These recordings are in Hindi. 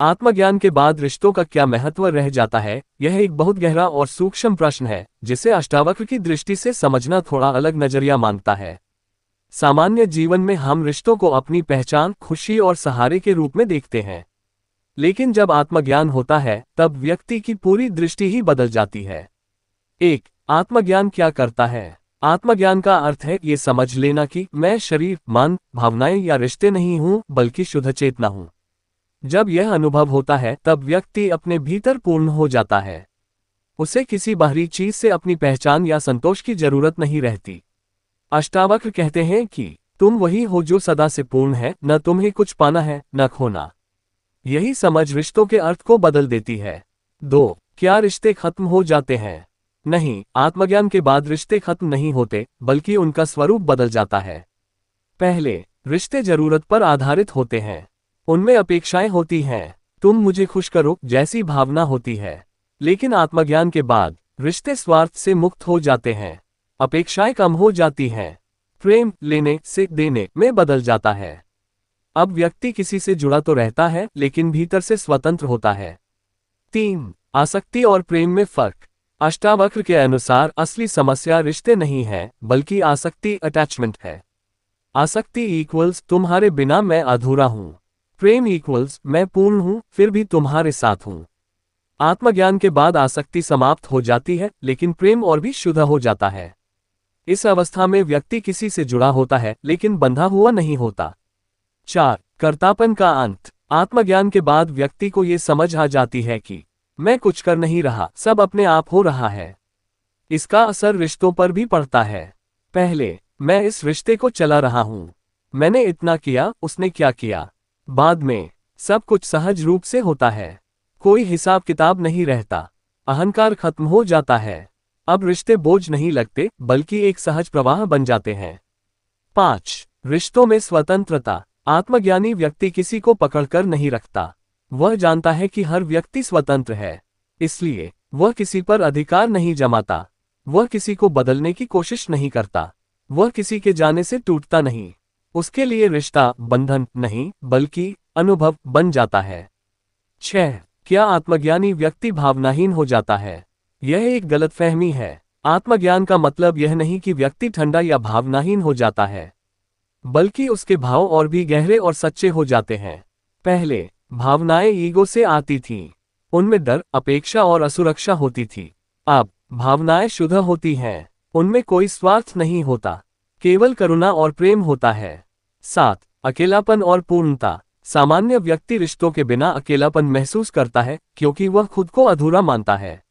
आत्मज्ञान के बाद रिश्तों का क्या महत्व रह जाता है, यह एक बहुत गहरा और सूक्ष्म प्रश्न है जिसे अष्टावक्र की दृष्टि से समझना थोड़ा अलग नजरिया मांगता है। सामान्य जीवन में हम रिश्तों को अपनी पहचान, खुशी और सहारे के रूप में देखते हैं, लेकिन जब आत्मज्ञान होता है तब व्यक्ति की पूरी दृष्टि ही बदल जाती है। आत्मज्ञान क्या करता है? आत्मज्ञान का अर्थ है ये समझ लेना कि मैं शरीर, मन, भावनाएं या रिश्ते नहीं हूं, बल्कि शुद्ध चेतना हूं। जब यह अनुभव होता है तब व्यक्ति अपने भीतर पूर्ण हो जाता है। उसे किसी बाहरी चीज से अपनी पहचान या संतोष की जरूरत नहीं रहती। अष्टावक्र कहते हैं कि तुम वही हो जो सदा से पूर्ण है, न तुम्हें कुछ पाना है न खोना। यही समझ रिश्तों के अर्थ को बदल देती है। क्या रिश्ते खत्म हो जाते हैं? नहीं, आत्मज्ञान के बाद रिश्ते खत्म नहीं होते, बल्कि उनका स्वरूप बदल जाता है। पहले रिश्ते जरूरत पर आधारित होते हैं। उनमें अपेक्षाएं होती हैं, तुम मुझे खुश करो जैसी भावना होती है। लेकिन आत्मज्ञान के बाद रिश्ते स्वार्थ से मुक्त हो जाते हैं, अपेक्षाएं कम हो जाती हैं, प्रेम लेने से देने में बदल जाता है। अब व्यक्ति किसी से जुड़ा तो रहता है, लेकिन भीतर से स्वतंत्र होता है। आसक्ति और प्रेम में फर्क। अष्टावक्र के अनुसार असली समस्या रिश्ते नहीं है, बल्कि आसक्ति, अटैचमेंट है। आसक्ति इक्वल्स तुम्हारे बिना मैं अधूरा हूं। प्रेम इक्वल्स मैं पूर्ण हूं, फिर भी तुम्हारे साथ हूं। आत्मज्ञान के बाद आसक्ति समाप्त हो जाती है, लेकिन प्रेम और भी शुद्ध हो जाता है। इस अवस्था में व्यक्ति किसी से जुड़ा होता है, लेकिन बंधा हुआ नहीं होता। कर्तापन का अंत। आत्मज्ञान के बाद व्यक्ति को ये समझ आ जाती है कि मैं कुछ कर नहीं रहा, सब अपने आप हो रहा है। इसका असर रिश्तों पर भी पड़ता है। पहले मैं इस रिश्ते को चला रहा हूं, मैंने इतना किया, उसने क्या किया। बाद में सब कुछ सहज रूप से होता है, कोई हिसाब किताब नहीं रहता, अहंकार खत्म हो जाता है। अब रिश्ते बोझ नहीं लगते, बल्कि एक सहज प्रवाह बन जाते हैं। रिश्तों में स्वतंत्रता। आत्मज्ञानी व्यक्ति किसी को पकड़कर नहीं रखता। वह जानता है कि हर व्यक्ति स्वतंत्र है, इसलिए वह किसी पर अधिकार नहीं जमाता। वह किसी को बदलने की कोशिश नहीं करता, वह किसी के जाने से टूटता नहीं। उसके लिए रिश्ता बंधन नहीं, बल्कि अनुभव बन जाता है। क्या आत्मज्ञानी व्यक्ति भावनाहीन हो जाता है? यह एक गलतफहमी है। आत्मज्ञान का मतलब यह नहीं कि व्यक्ति ठंडा या भावनाहीन हो जाता है, बल्कि उसके भाव और भी गहरे और सच्चे हो जाते हैं। पहले भावनाएं ईगो से आती थीं, उनमें डर, अपेक्षा और असुरक्षा होती थी। अब भावनाएं शुद्ध होती हैं, उनमें कोई स्वार्थ नहीं होता, केवल करुणा और प्रेम होता है। अकेलापन और पूर्णता। सामान्य व्यक्ति रिश्तों के बिना अकेलापन महसूस करता है, क्योंकि वह खुद को अधूरा मानता है।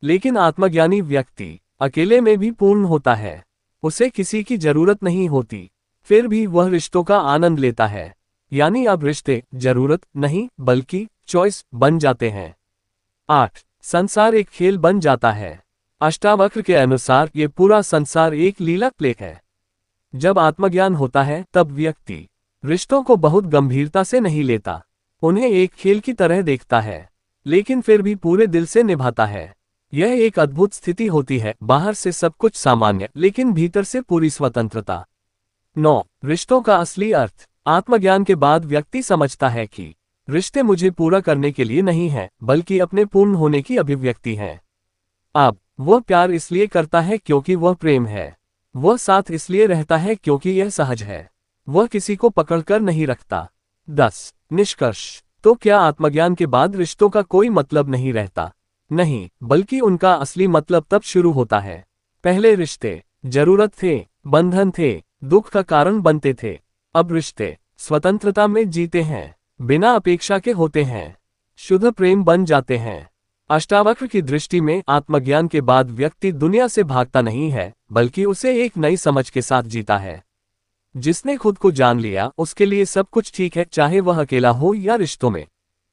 लेकिन आत्मज्ञानी व्यक्ति अकेले में भी पूर्ण होता है, उसे किसी की जरूरत नहीं होती, फिर भी वह रिश्तों का आनंद लेता है। यानी अब रिश्ते जरूरत नहीं, बल्कि चॉइस बन जाते हैं। संसार एक खेल बन जाता है। अष्टावक्र के अनुसार ये पूरा संसार एक लीला प्ले है। जब आत्मज्ञान होता है तब व्यक्ति रिश्तों को बहुत गंभीरता से नहीं लेता, उन्हें एक खेल की तरह देखता है, लेकिन फिर भी पूरे दिल से निभाता है। यह एक अद्भुत स्थिति होती है, बाहर से सब कुछ सामान्य, लेकिन भीतर से पूरी स्वतंत्रता। रिश्तों का असली अर्थ। आत्मज्ञान के बाद व्यक्ति समझता है कि रिश्ते मुझे पूरा करने के लिए नहीं है, बल्कि अपने पूर्ण होने की अभिव्यक्ति है। अब वह प्यार इसलिए करता है क्योंकि वह प्रेम है, वह साथ इसलिए रहता है क्योंकि यह सहज है, वह किसी को पकड़कर नहीं रखता। निष्कर्ष। तो क्या आत्मज्ञान के बाद रिश्तों का कोई मतलब नहीं रहता? नहीं, बल्कि उनका असली मतलब तब शुरू होता है। पहले रिश्ते जरूरत थे, बंधन थे, दुख का कारण बनते थे। अब रिश्ते स्वतंत्रता में जीते हैं, बिना अपेक्षा के होते हैं, शुद्ध प्रेम बन जाते हैं। अष्टावक्र की दृष्टि में आत्मज्ञान के बाद व्यक्ति दुनिया से भागता नहीं है, बल्कि उसे एक नई समझ के साथ जीता है। जिसने खुद को जान लिया, उसके लिए सब कुछ ठीक है, चाहे वह अकेला हो या रिश्तों में।